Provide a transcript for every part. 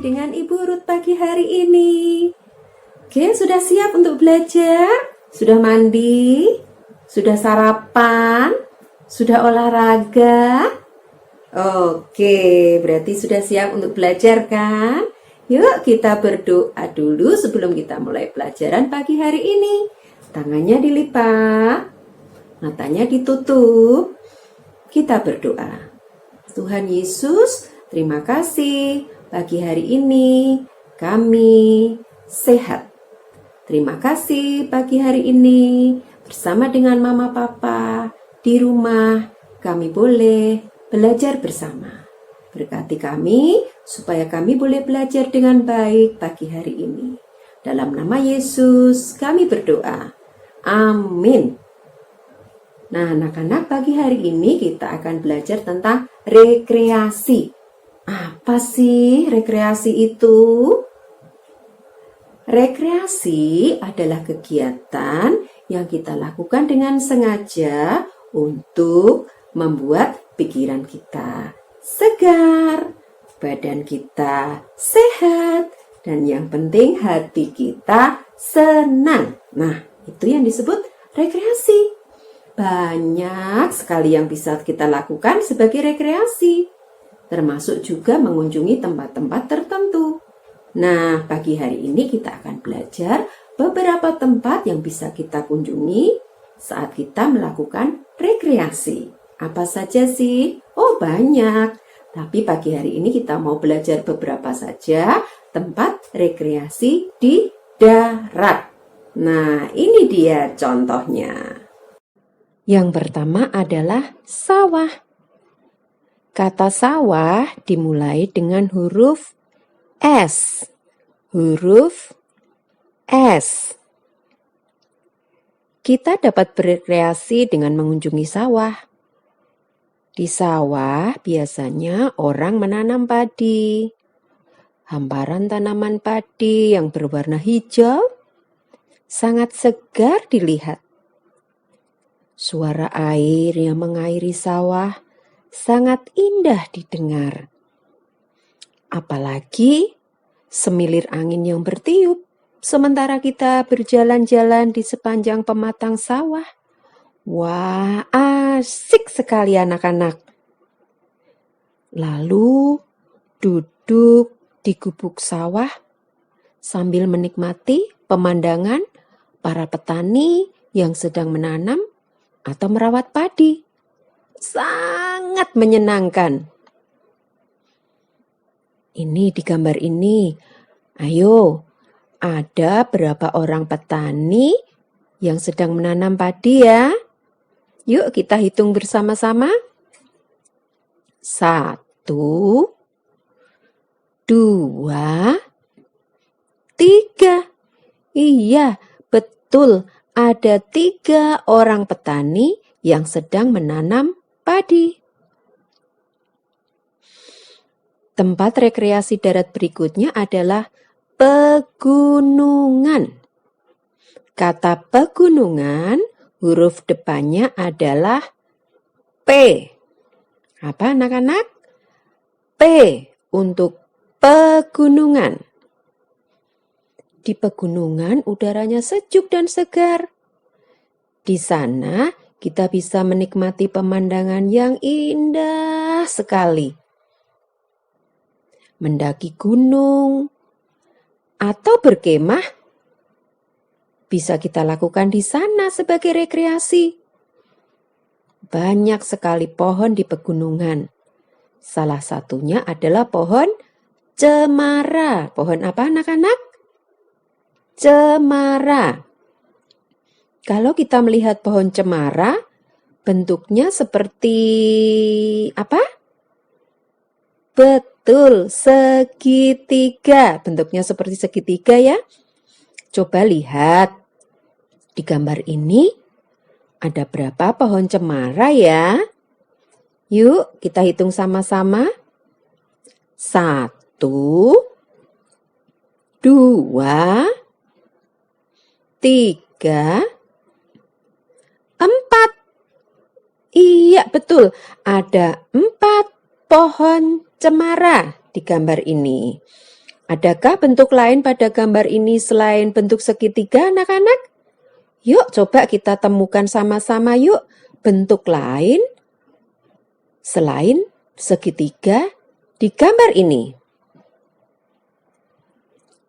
dengan Ibu Ruth pagi hari ini. Oke, sudah siap untuk belajar? Sudah mandi? Sudah sarapan? Sudah olahraga? Oke, berarti sudah siap untuk belajar kan? Yuk kita berdoa dulu sebelum kita mulai pelajaran pagi hari ini. Tangannya dilipat, matanya ditutup. Kita berdoa. Tuhan Yesus, terima kasih pagi hari ini kami sehat. Terima kasih pagi hari ini bersama dengan Mama Papa di rumah kami boleh belajar bersama. Berkati kami supaya kami boleh belajar dengan baik pagi hari ini. Dalam nama Yesus kami berdoa. Amin. Nah, anak-anak, pagi hari ini kita akan belajar tentang rekreasi. Apa sih rekreasi itu? Rekreasi adalah kegiatan yang kita lakukan dengan sengaja untuk membuat pikiran kita segar, badan kita sehat, dan yang penting hati kita senang. Nah, itu yang disebut rekreasi. Banyak sekali yang bisa kita lakukan sebagai rekreasi, termasuk juga mengunjungi tempat-tempat tertentu. Nah, pagi hari ini kita akan belajar beberapa tempat yang bisa kita kunjungi saat kita melakukan rekreasi. Apa saja sih? Oh, banyak. Tapi pagi hari ini kita mau belajar beberapa saja tempat rekreasi di darat. Nah, ini dia contohnya. Yang pertama adalah sawah. Kata sawah dimulai dengan huruf S. Huruf S. Kita dapat berekreasi dengan mengunjungi sawah. Di sawah biasanya orang menanam padi. Hamparan tanaman padi yang berwarna hijau sangat segar dilihat. Suara air yang mengairi sawah sangat indah didengar. Apalagi semilir angin yang bertiup sementara kita berjalan-jalan di sepanjang pematang sawah. Wah, asik sekali anak-anak. Lalu duduk di gubuk sawah sambil menikmati pemandangan para petani yang sedang menanam atau merawat padi. Sangat menyenangkan. Ini di gambar ini. Ayo, ada berapa orang petani yang sedang menanam padi ya? Yuk kita hitung bersama-sama. 1, 2, 3. Iya, betul. Ada 3 orang petani yang sedang menanam padi. Tempat rekreasi darat berikutnya adalah pegunungan. Kata pegunungan, huruf depannya adalah P. Apa anak-anak? P untuk pegunungan. Di pegunungan udaranya sejuk dan segar. Di sana kita bisa menikmati pemandangan yang indah sekali. Mendaki gunung atau berkemah bisa kita lakukan di sana sebagai rekreasi. Banyak sekali pohon di pegunungan. Salah satunya adalah pohon cemara. Pohon apa anak-anak? Cemara. Kalau kita melihat pohon cemara, bentuknya seperti apa? Betul, segitiga. Bentuknya seperti segitiga ya. Coba lihat. Di gambar ini ada berapa pohon cemara ya? Yuk kita hitung sama-sama. 1, 2, 3, 4. Iya, betul. Ada 4 pohon cemara di gambar ini. Adakah bentuk lain pada gambar ini selain bentuk segitiga, anak-anak? Yuk, coba kita temukan sama-sama yuk bentuk lain selain segitiga di gambar ini.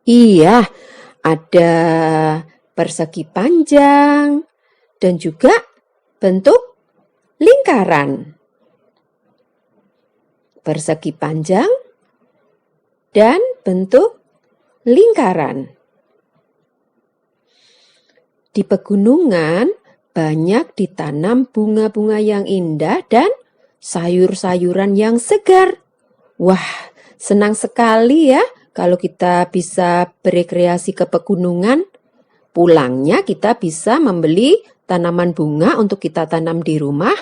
Iya, ada persegi panjang dan juga bentuk lingkaran. Persegi panjang dan bentuk lingkaran. Di pegunungan banyak ditanam bunga-bunga yang indah dan sayur-sayuran yang segar. Wah, senang sekali ya kalau kita bisa berekreasi ke pegunungan. Pulangnya kita bisa membeli tanaman bunga untuk kita tanam di rumah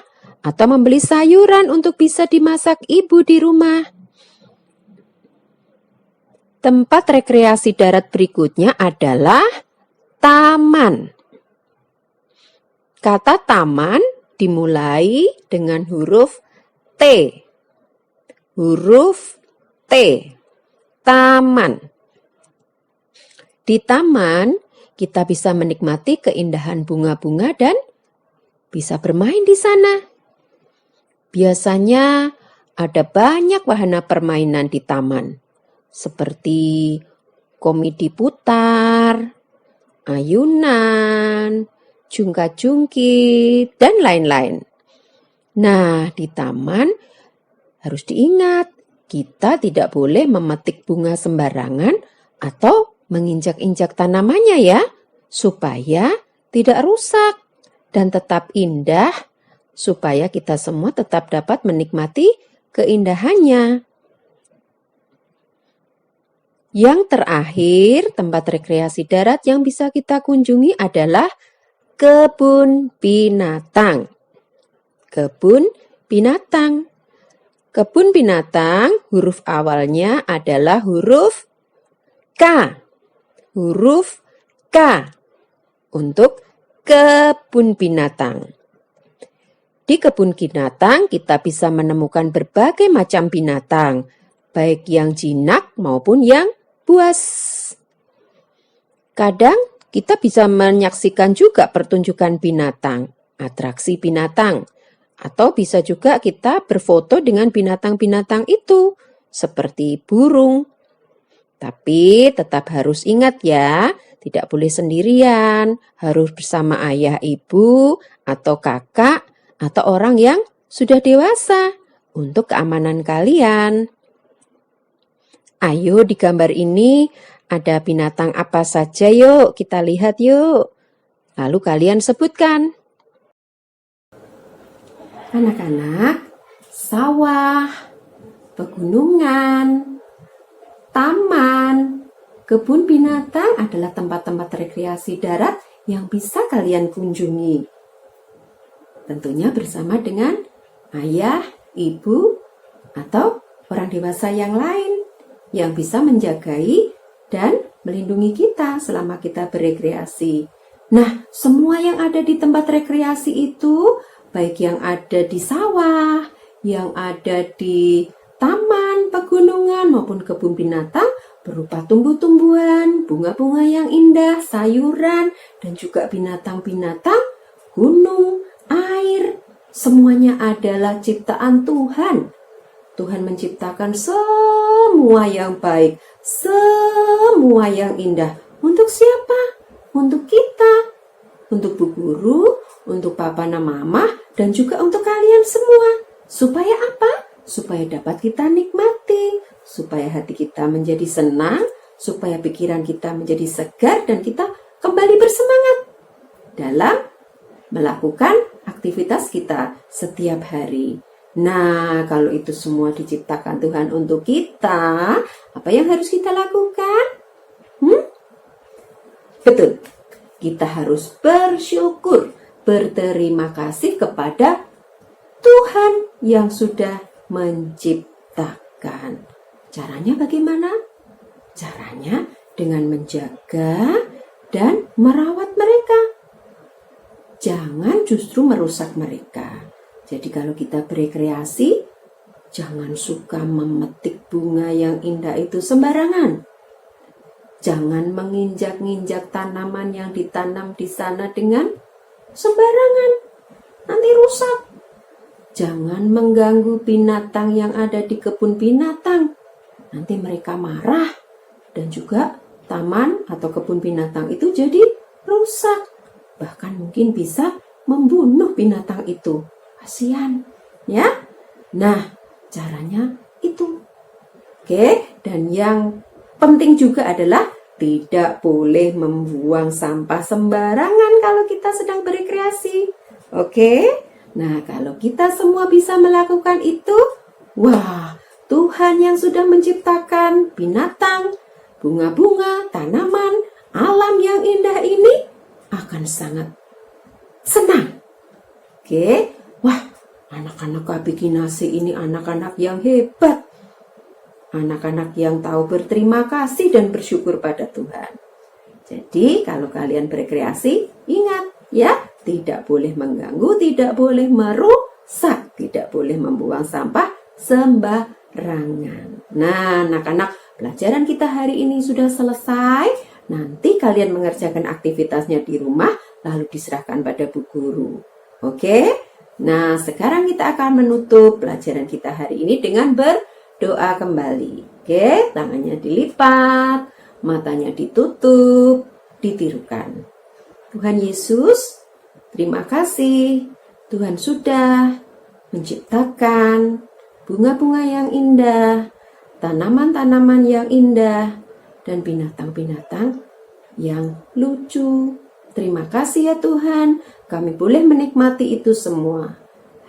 atau membeli sayuran untuk bisa dimasak ibu di rumah. Tempat rekreasi darat berikutnya adalah taman. Kata taman dimulai dengan huruf T. Huruf T. Taman. Di taman, kita bisa menikmati keindahan bunga-bunga dan bisa bermain di sana. Biasanya ada banyak wahana permainan di taman, seperti komedi putar, ayunan, jungkat-jungkit, dan lain-lain. Nah, di taman harus diingat, kita tidak boleh memetik bunga sembarangan atau menginjak-injak tanamannya ya, supaya tidak rusak dan tetap indah, supaya kita semua tetap dapat menikmati keindahannya. Yang terakhir, tempat rekreasi darat yang bisa kita kunjungi adalah kebun binatang. Kebun binatang. Kebun binatang, huruf awalnya adalah huruf K. Huruf K untuk kebun binatang. Di kebun binatang kita bisa menemukan berbagai macam binatang, baik yang jinak maupun yang buas. Kadang kita bisa menyaksikan juga pertunjukan binatang, atraksi binatang, atau bisa juga kita berfoto dengan binatang-binatang itu, seperti burung. Tapi tetap harus ingat ya, tidak boleh sendirian, harus bersama ayah, ibu, atau kakak, atau orang yang sudah dewasa untuk keamanan kalian. Ayo di gambar ini ada binatang apa saja yuk, kita lihat yuk. Lalu kalian sebutkan. Anak-anak, sawah, pegunungan, taman, kebun binatang adalah tempat-tempat rekreasi darat yang bisa kalian kunjungi. Tentunya bersama dengan ayah, ibu, atau orang dewasa yang lain yang bisa menjagai dan melindungi kita selama kita berekreasi. Nah, semua yang ada di tempat rekreasi itu, baik yang ada di sawah, yang ada di taman, pegunungan, maupun kebun binatang, berupa tumbuh-tumbuhan, bunga-bunga yang indah, sayuran, dan juga binatang-binatang, gunung, air, semuanya adalah ciptaan Tuhan. Tuhan menciptakan semua yang baik, semua yang indah. Untuk siapa? Untuk kita, untuk Bu Guru, untuk Papa dan Mama, dan juga untuk kalian semua. Supaya apa? Supaya dapat kita nikmati, supaya hati kita menjadi senang, supaya pikiran kita menjadi segar, dan kita kembali bersemangat dalam melakukan aktivitas kita setiap hari. Nah, kalau itu semua diciptakan Tuhan untuk kita, apa yang harus kita lakukan? Betul, kita harus bersyukur, berterima kasih kepada Tuhan yang sudah menciptakan. Caranya bagaimana? Caranya dengan menjaga dan merawat mereka. Jangan justru merusak mereka. Jadi kalau kita berekreasi, jangan suka memetik bunga yang indah itu sembarangan. Jangan menginjak-injak tanaman yang ditanam di sana dengan sembarangan. Nanti rusak. Jangan mengganggu binatang yang ada di kebun binatang. Nanti mereka marah. Dan juga taman atau kebun binatang itu jadi rusak. Bahkan mungkin bisa membunuh binatang itu. Kasihan, ya. Nah, caranya itu. Oke, dan yang penting juga adalah tidak boleh membuang sampah sembarangan kalau kita sedang berekreasi. Oke, nah kalau kita semua bisa melakukan itu, wah, Tuhan yang sudah menciptakan binatang, bunga-bunga, tanaman, alam yang indah ini akan sangat senang. Oke, wah, anak-anak Kabikinasi ini anak-anak yang hebat. Anak-anak yang tahu berterima kasih dan bersyukur pada Tuhan. Jadi kalau kalian berekreasi, ingat ya, tidak boleh mengganggu, tidak boleh merusak, tidak boleh membuang sampah sembarangan. Nah, anak-anak, pelajaran kita hari ini sudah selesai. Nanti kalian mengerjakan aktivitasnya di rumah, lalu diserahkan pada bu guru. Oke? Nah, sekarang kita akan menutup pelajaran kita hari ini dengan berdoa kembali. Oke, tangannya dilipat, matanya ditutup, ditirukan. Tuhan Yesus, terima kasih. Tuhan sudah menciptakan bunga-bunga yang indah, tanaman-tanaman yang indah, dan binatang-binatang yang lucu. Terima kasih ya Tuhan, kami boleh menikmati itu semua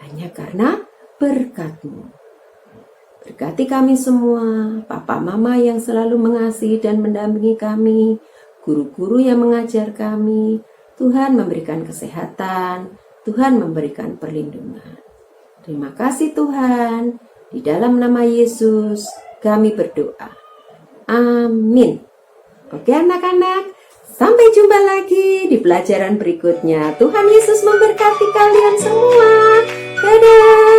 hanya karena berkat-Mu. Berkati kami semua, papa mama yang selalu mengasihi dan mendampingi kami, guru-guru yang mengajar kami. Tuhan memberikan kesehatan, Tuhan memberikan perlindungan. Terima kasih Tuhan, di dalam nama Yesus kami berdoa. Amin. Oke anak-anak, sampai jumpa lagi di pelajaran berikutnya. Tuhan Yesus memberkati kalian semua. Dadah.